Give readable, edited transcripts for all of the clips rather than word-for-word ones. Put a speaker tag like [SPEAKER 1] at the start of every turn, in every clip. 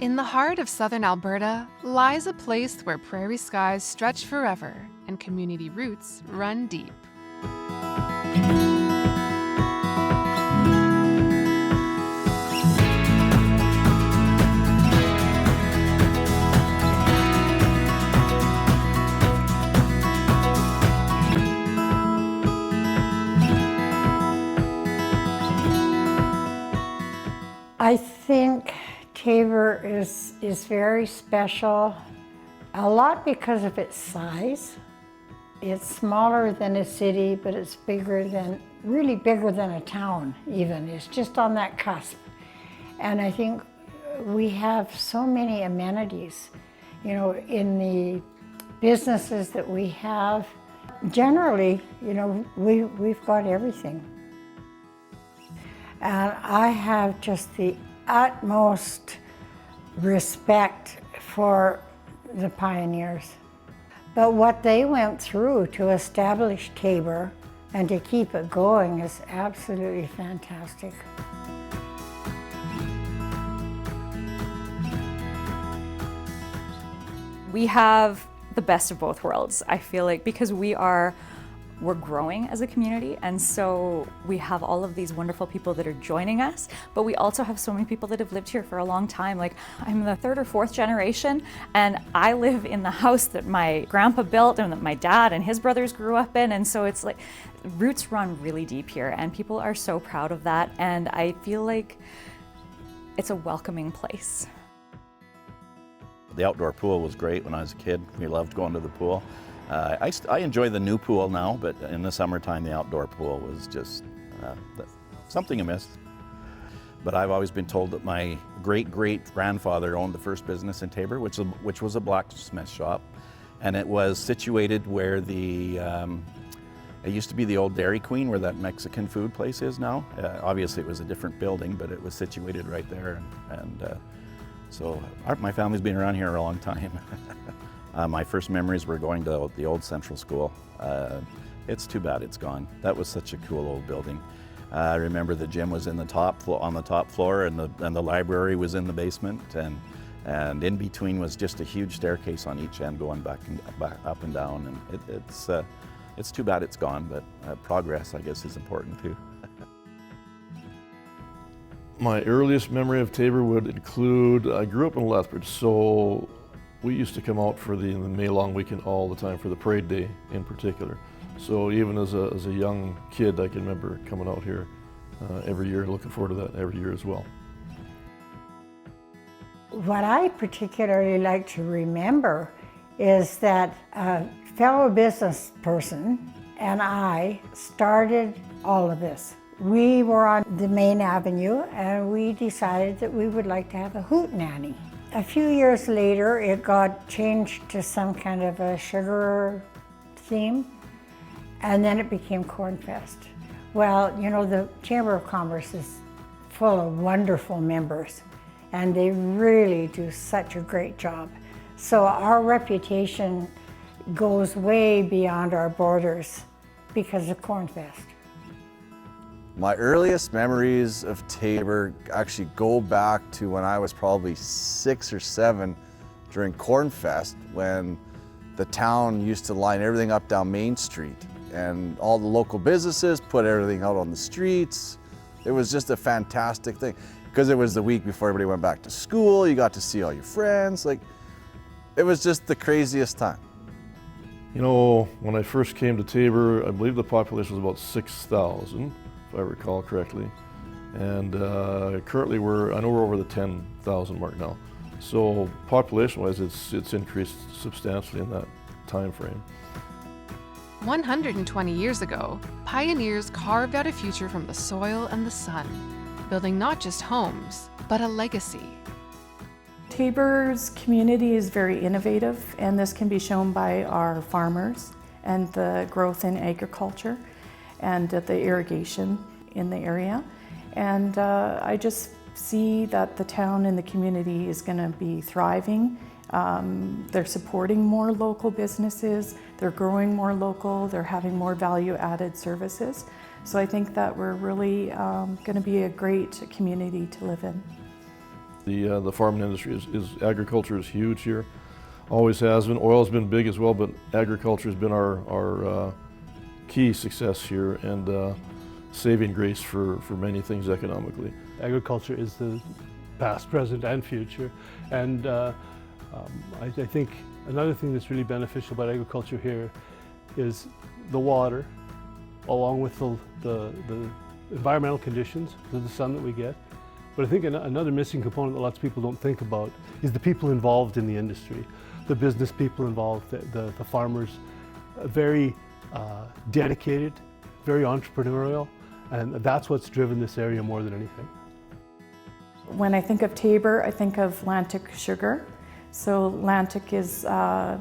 [SPEAKER 1] In the heart of southern Alberta lies a place where prairie skies stretch forever and community roots run deep.
[SPEAKER 2] I think Taber is very special, a lot because of its size. It's smaller than a city, but it's really bigger than a town even. It's just on that cusp. And I think we have so many amenities, you know, in the businesses that we have. Generally, you know, we've got everything. And I have just the utmost respect for the pioneers. But what they went through to establish Taber and to keep it going is absolutely fantastic.
[SPEAKER 3] We have the best of both worlds, I feel like, because we're growing as a community, and so we have all of these wonderful people that are joining us, but we also have so many people that have lived here for a long time. Like, I'm the third or fourth generation, and I live in the house that my grandpa built and that my dad and his brothers grew up in, and so it's like roots run really deep here, and people are so proud of that, and I feel like it's a welcoming place.
[SPEAKER 4] The outdoor pool was great when I was a kid. We loved going to the pool. I enjoy the new pool now, but in the summertime, the outdoor pool was just something amiss. But I've always been told that my great-great-grandfather owned the first business in Taber, which was a blacksmith shop. And it was situated where it used to be the old Dairy Queen, where that Mexican food place is now. Obviously, it was a different building, but it was situated right there. So my family's been around here a long time. My first memories were going to the old Central School. It's too bad it's gone. That was such a cool old building. I remember the gym was on the top floor, and the library was in the basement, and in between was just a huge staircase on each end going back up and down. And it's too bad it's gone, but progress, I guess, is important too.
[SPEAKER 5] My earliest memory of Taber would include, I grew up in Lethbridge, so we used to come out for the May long weekend all the time, for the parade day in particular. So even as a young kid, I can remember coming out here every year, looking forward to that every year as well.
[SPEAKER 2] What I particularly like to remember is that a fellow business person and I started all of this. We were on the main avenue, and we decided that we would like to have a hoot nanny. A few years later, it got changed to some kind of a sugar theme, and then it became Cornfest. Well, you know, the Chamber of Commerce is full of wonderful members, and they really do such a great job. So our reputation goes way beyond our borders because of Cornfest.
[SPEAKER 6] My earliest memories of Taber actually go back to when I was probably 6 or 7 during Cornfest, when the town used to line everything up down Main Street, and all the local businesses put everything out on the streets. It was just a fantastic thing, because it was the week before everybody went back to school. You got to see all your friends. Like, it was just the craziest time.
[SPEAKER 5] You know, when I first came to Taber, I believe the population was about 6,000. If I recall correctly, and currently I know we're over the 10,000 mark now. So population-wise, it's increased substantially in that time frame.
[SPEAKER 1] 120 years ago, pioneers carved out a future from the soil and the sun, building not just homes, but a legacy.
[SPEAKER 7] Taber's community is very innovative, and this can be shown by our farmers and the growth in agriculture and the irrigation in the area. And I just see that the town and the community is going to be thriving. They're supporting more local businesses, they're growing more local, they're having more value-added services. So I think that we're really going to be a great community to live in.
[SPEAKER 5] the farming industry is agriculture is huge here. Always has been. Oil's been big as well, but agriculture has been our key success here and saving grace for many things economically.
[SPEAKER 8] Agriculture is the past, present, and future. And I think another thing that's really beneficial about agriculture here is the water, along with the environmental conditions, the sun that we get. But I think another missing component that lots of people don't think about is the people involved in the industry, the business people involved, the farmers, very dedicated, very entrepreneurial, and that's what's driven this area more than anything.
[SPEAKER 7] When I think of Taber, I think of Lantic Sugar. So Lantic has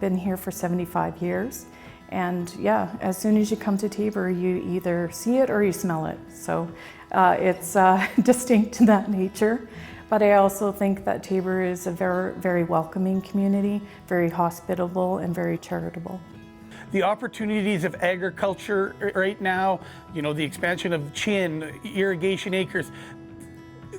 [SPEAKER 7] been here for 75 years. And yeah, as soon as you come to Taber, you either see it or you smell it. So it's distinct in that nature. But I also think that Taber is a very, very welcoming community, very hospitable and very charitable.
[SPEAKER 9] The opportunities of agriculture right now, the expansion of Chin, irrigation acres,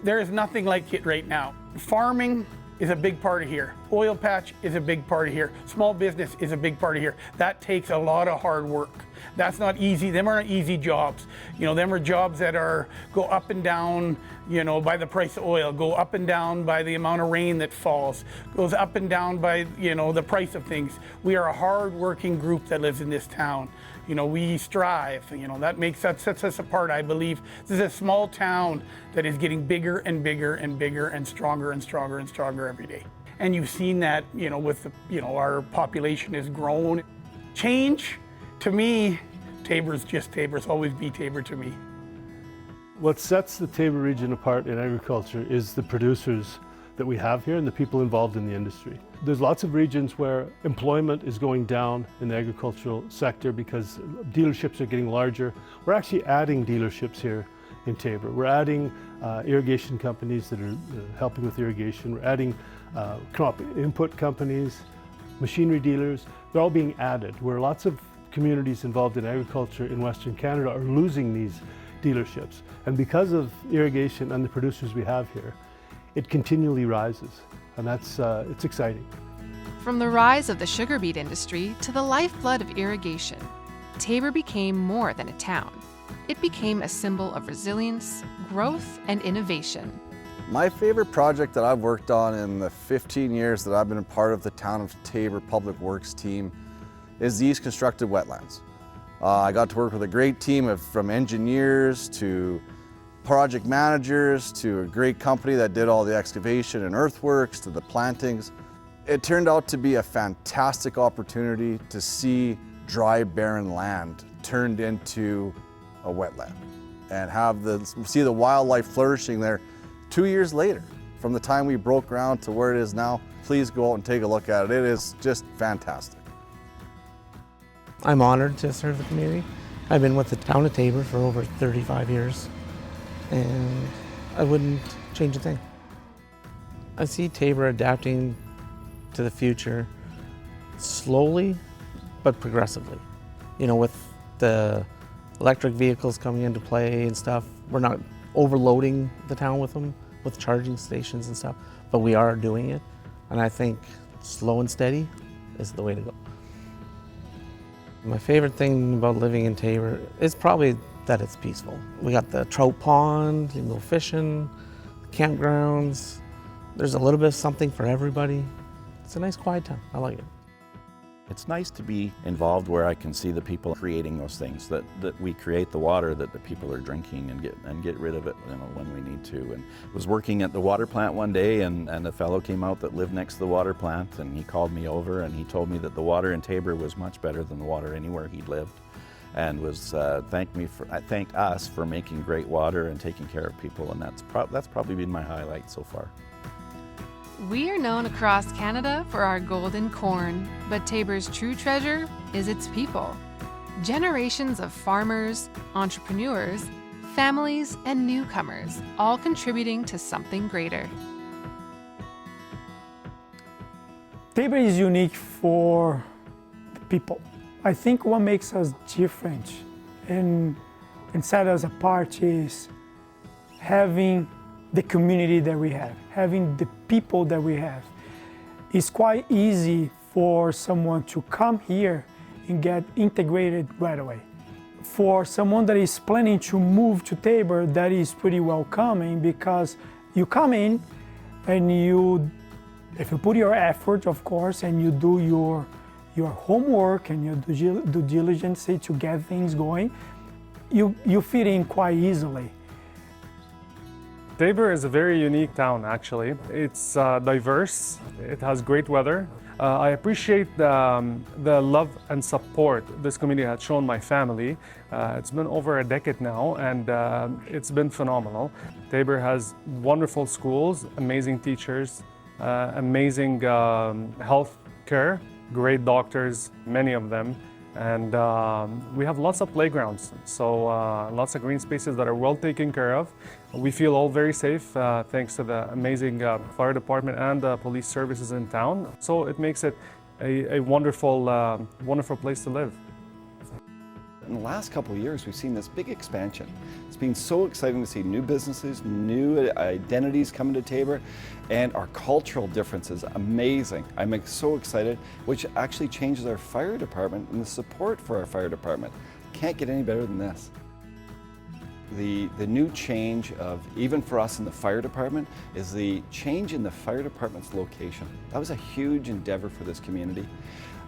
[SPEAKER 9] there is nothing like it right now. Farming is a big part of here. Oil patch is a big part of here. Small business is a big part of here. That takes a lot of hard work. That's not easy. Them aren't easy jobs. Them are jobs that go up and down, by the price of oil, go up and down by the amount of rain that falls, goes up and down by, the price of things. We are a hard-working group that lives in this town. We strive. That sets us apart, I believe. This is a small town that is getting bigger and bigger and bigger and stronger and stronger and stronger every day. And you've seen that, with our population has grown. Change, to me, Taber's just Taber. It's always be Taber to me.
[SPEAKER 8] What sets the Taber region apart in agriculture is the producers that we have here and the people involved in the industry. There's lots of regions where employment is going down in the agricultural sector because dealerships are getting larger. We're actually adding dealerships here in Taber. We're adding irrigation companies that are helping with irrigation. We're adding crop input companies, machinery dealers. They're all being added, where lots of communities involved in agriculture in Western Canada are losing these dealerships. And because of irrigation and the producers we have here, it continually rises, and that's it's exciting.
[SPEAKER 1] From the rise of the sugar beet industry to the lifeblood of irrigation, Taber became more than a town. It became a symbol of resilience, growth, and innovation.
[SPEAKER 6] My favorite project that I've worked on in the 15 years that I've been a part of the Town of Taber Public Works team is these constructed wetlands. I got to work with a great team from engineers to project managers to a great company that did all the excavation and earthworks to the plantings. It turned out to be a fantastic opportunity to see dry, barren land turned into a wetland and see the wildlife flourishing there 2 years later. From the time we broke ground to where it is now, please go out and take a look at it. It is just fantastic.
[SPEAKER 10] I'm honored to serve the community. I've been with the town of Taber for over 35 years, and I wouldn't change a thing. I see Taber adapting to the future slowly but progressively. With the electric vehicles coming into play and stuff, we're not overloading the town with them, with charging stations and stuff, but we are doing it, and I think slow and steady is the way to go. My favorite thing about living in Taber is probably that it's peaceful. We got the trout pond, you can go fishing, campgrounds. There's a little bit of something for everybody. It's a nice quiet town. I like it.
[SPEAKER 4] It's nice to be involved where I can see the people creating those things, that we create the water that the people are drinking and get rid of it when we need to. And I was working at the water plant one day and a fellow came out that lived next to the water plant and he called me over and he told me that the water in Taber was much better than the water anywhere he'd lived, and was thanked us for making great water and taking care of people, and that's probably been my highlight so far.
[SPEAKER 1] We are known across Canada for our golden corn, but Taber's true treasure is its people. Generations of farmers, entrepreneurs, families, and newcomers, all contributing to something greater.
[SPEAKER 11] Taber is unique for the people. I think what makes us different and set us apart is having the community that we have, having the people that we have. It's quite easy for someone to come here and get integrated right away. For someone that is planning to move to Tabor, that is pretty welcoming, because you come in and if you put your effort, of course, and you do your homework and your due diligence to get things going, you fit in quite easily.
[SPEAKER 12] Tabor is a very unique town, actually. It's diverse, it has great weather. I appreciate the love and support this community has shown my family. It's been over a decade now, and it's been phenomenal. Tabor has wonderful schools, amazing teachers, amazing health care, great doctors, many of them. And we have lots of playgrounds, so lots of green spaces that are well taken care of. We feel all very safe thanks to the amazing fire department and police services in town. So it makes it a wonderful, wonderful place to live.
[SPEAKER 13] In the last couple of years, we've seen this big expansion. It's been so exciting to see new businesses, new identities coming to Tabor, and our cultural differences, amazing. I'm so excited, which actually changes our fire department and the support for our fire department. Can't get any better than this. The new change of, even for us in the fire department, is the change in the fire department's location. That was a huge endeavor for this community.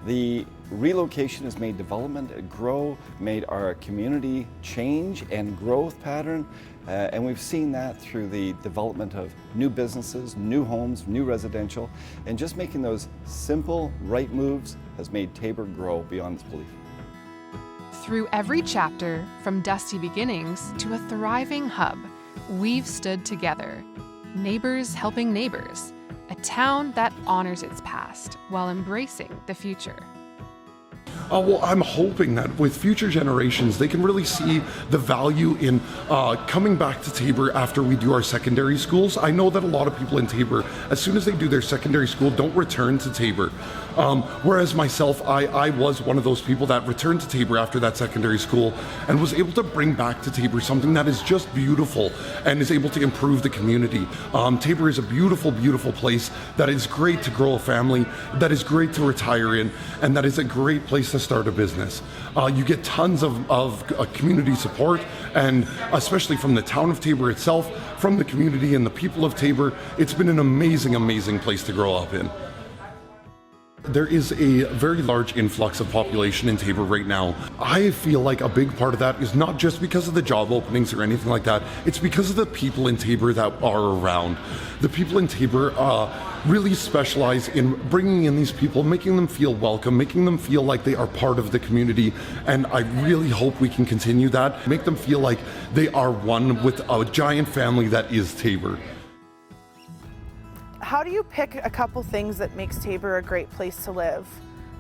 [SPEAKER 13] The relocation has made development grow, made our community change and growth pattern, and we've seen that through the development of new businesses, new homes, new residential, and just making those simple, right moves has made Tabor grow beyond its belief.
[SPEAKER 1] Through every chapter, from dusty beginnings to a thriving hub, we've stood together, neighbors helping neighbors. A town that honors its past while embracing the future.
[SPEAKER 14] Well, I'm hoping that with future generations, they can really see the value in coming back to Tabor after we do our secondary schools. I know that a lot of people in Tabor, as soon as they do their secondary school, don't return to Tabor. Whereas myself, I was one of those people that returned to Tabor after that secondary school and was able to bring back to Tabor something that is just beautiful and is able to improve the community. Tabor is a beautiful, beautiful place that is great to grow a family, that is great to retire in, and that is a great place to start a business. You get tons of community support, and especially from the town of Tabor itself, from the community and the people of Tabor. It's been an amazing, amazing place to grow up in. There is a very large influx of population in Tabor right now. I feel like a big part of that is not just because of the job openings or anything like that. It's because of the people in Tabor that are around. The people in Tabor really specialize in bringing in these people, making them feel welcome, making them feel like they are part of the community. And I really hope we can continue that, make them feel like they are one with a giant family that is Tabor.
[SPEAKER 15] How do you pick a couple things that makes Tabor a great place to live?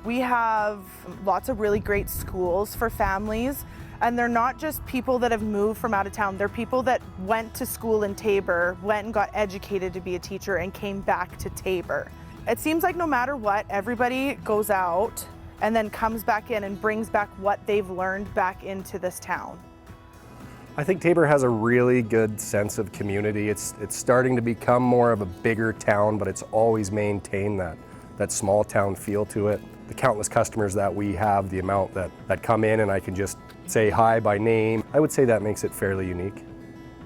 [SPEAKER 15] We have lots of really great schools for families, and they're not just people that have moved from out of town. They're people that went to school in Tabor, went and got educated to be a teacher, and came back to Tabor. It seems like no matter what, everybody goes out and then comes back in and brings back what they've learned back into this town.
[SPEAKER 16] I think Tabor has a really good sense of community. It's starting to become more of a bigger town, but it's always maintained that small town feel to it. The countless customers that we have, the amount that come in and I can just say hi by name, I would say that makes it fairly unique.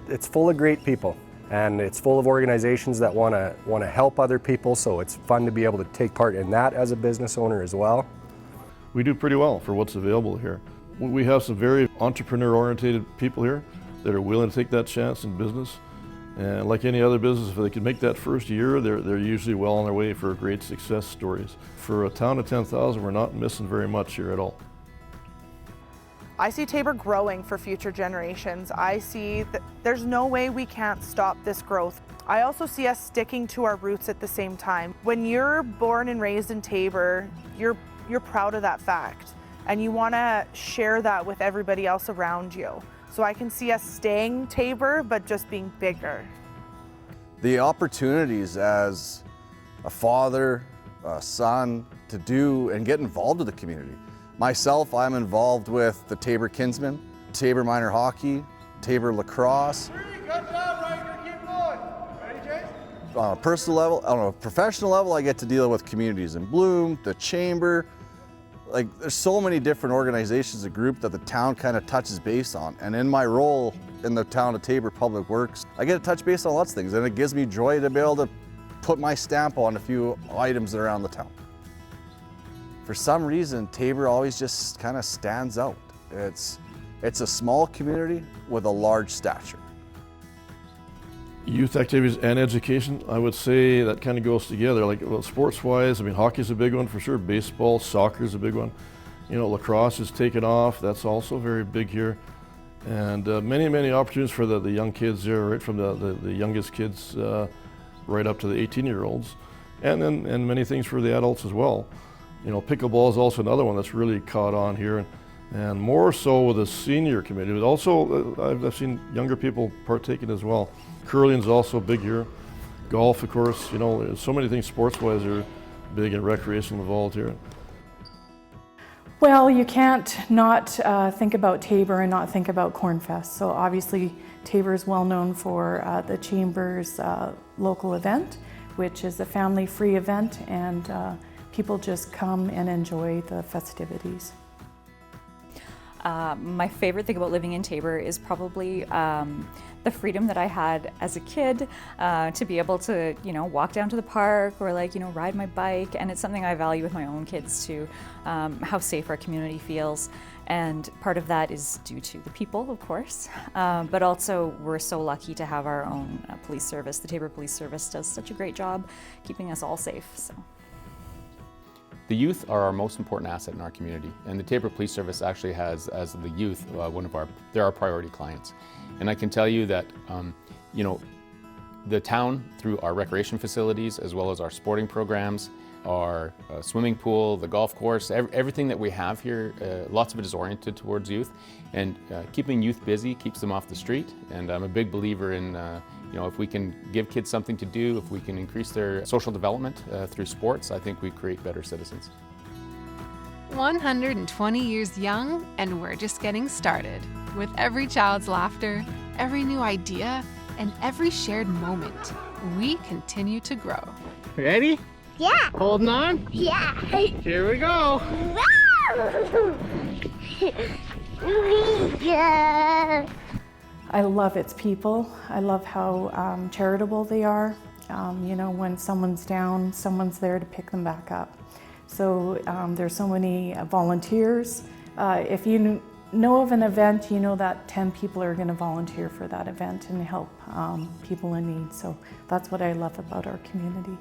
[SPEAKER 16] It's full of great people, and it's full of organizations that want to help other people, so it's fun to be able to take part in that as a business owner as well.
[SPEAKER 5] We do pretty well for what's available here. We have some very entrepreneur-oriented people here that are willing to take that chance in business. And like any other business, if they can make that first year, they're usually well on their way for great success stories. For a town of 10,000, we're not missing very much here at all.
[SPEAKER 15] I see Tabor growing for future generations. I see that there's no way we can't stop this growth. I also see us sticking to our roots at the same time. When you're born and raised in Tabor, you're proud of that fact, and you want to share that with everybody else around you. So I can see us staying Tabor, but just being bigger.
[SPEAKER 6] The opportunities as a father, a son, to do and get involved with the community. Myself, I'm involved with the Tabor Kinsmen, Tabor Minor Hockey, Tabor Lacrosse.
[SPEAKER 17] Good job, Ryder. Keep going.
[SPEAKER 6] On a personal level, on a professional level, I get to deal with Communities in Bloom, the Chamber. Like, there's so many different organizations and groups that the town kind of touches base on. And in my role in the town of Taber Public Works, I get to touch base on lots of things, and it gives me joy to be able to put my stamp on a few items around the town. For some reason, Taber always just kind of stands out. It's a small community with a large stature.
[SPEAKER 5] Youth activities and education, I would say that kind of goes together. Like, well, sports-wise, I mean, hockey's a big one for sure. Baseball, soccer's a big one. You know, lacrosse is taken off. That's also very big here. And many opportunities for the young kids there, right from the youngest kids right up to the 18-year-olds. And many things for the adults as well. You know, pickleball is also another one that's really caught on here. And more so with the senior community. But also, I've seen younger people partaking as well. Curling's also big here. Golf, of course, you know, so many things sports-wise are big and recreational involved here.
[SPEAKER 7] Well, you can't not think about Taber and not think about Cornfest. So obviously, Taber is well known for the Chamber's local event, which is a family-free event, and people just come and enjoy the festivities.
[SPEAKER 3] My favorite thing about living in Taber is probably the freedom that I had as a kid to be able to, you know, walk down to the park or, like, you know, ride my bike. And it's something I value with my own kids too, how safe our community feels. And part of that is due to the people, of course, but also we're so lucky to have our own police service. The Taber Police Service does such a great job keeping us all safe. So.
[SPEAKER 17] The youth are our most important asset in our community, and the Taber Police Service actually has, as the youth, they're our priority clients. And I can tell you that, you know, the town, through our recreation facilities, as well as our sporting programs, our swimming pool, the golf course, everything that we have here, lots of it is oriented towards youth, and keeping youth busy keeps them off the street. And I'm a big believer in you know, if we can give kids something to do, if we can increase their social development through sports, I think we create better citizens.
[SPEAKER 1] 120 years young, and we're just getting started. With every child's laughter, every new idea, and every shared moment, we continue to grow.
[SPEAKER 18] Ready?
[SPEAKER 19] Yeah.
[SPEAKER 18] Holding on?
[SPEAKER 19] Yeah.
[SPEAKER 18] Here we go.
[SPEAKER 19] Yeah.
[SPEAKER 7] I love its people. I love how charitable they are. You know, when someone's down, someone's there to pick them back up. So there's so many volunteers. If you know of an event, you know that 10 people are going to volunteer for that event and help people in need. So that's what I love about our community.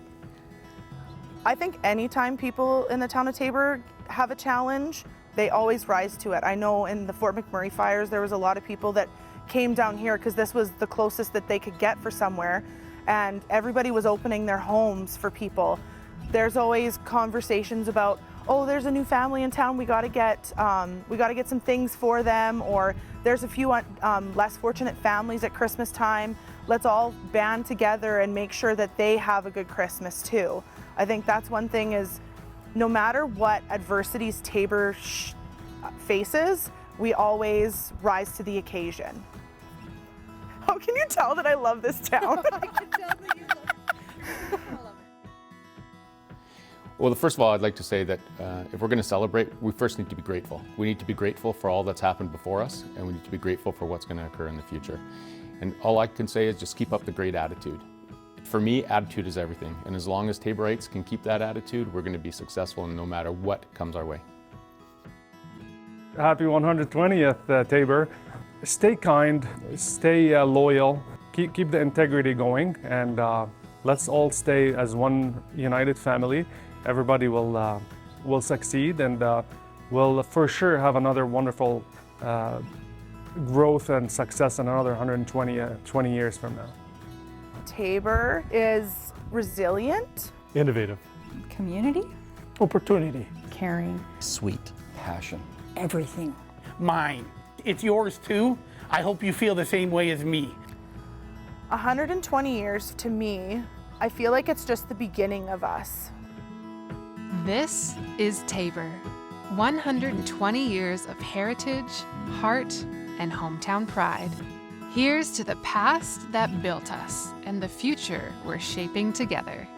[SPEAKER 15] I think anytime people in the town of Taber have a challenge, they always rise to it. I know in the Fort McMurray fires, there was a lot of people that came down here because this was the closest that they could get for somewhere, and everybody was opening their homes for people. There's always conversations about, oh, there's a new family in town, we got to get some things for them, or there's a few less fortunate families at Christmas time. Let's all band together and make sure that they have a good Christmas too. I think that's one thing, is no matter what adversities Taber faces, we always rise to the occasion. How can you tell that I love this town? I can tell that you love it.
[SPEAKER 17] Well, first of all, I'd like to say that if we're going to celebrate, we first need to be grateful. We need to be grateful for all that's happened before us, and we need to be grateful for what's going to occur in the future. And all I can say is just keep up the great attitude. For me, attitude is everything, and as long as Taborites can keep that attitude, we're going to be successful no matter what comes our way.
[SPEAKER 12] Happy 120th, Taber. Stay kind, stay loyal, keep the integrity going, and let's all stay as one united family. Everybody will succeed, and we'll for sure have another wonderful growth and success in another 120 years from now.
[SPEAKER 15] Taber is resilient,
[SPEAKER 8] innovative,
[SPEAKER 3] community,
[SPEAKER 11] opportunity,
[SPEAKER 7] caring,
[SPEAKER 6] sweet,
[SPEAKER 13] passion,
[SPEAKER 2] everything.
[SPEAKER 9] Mine. It's yours too. I hope you feel the same way as me.
[SPEAKER 15] 120 years, to me, I feel like it's just the beginning of us.
[SPEAKER 1] This is Taber. 120 years of heritage, heart, and hometown pride. Here's to the past that built us and the future we're shaping together.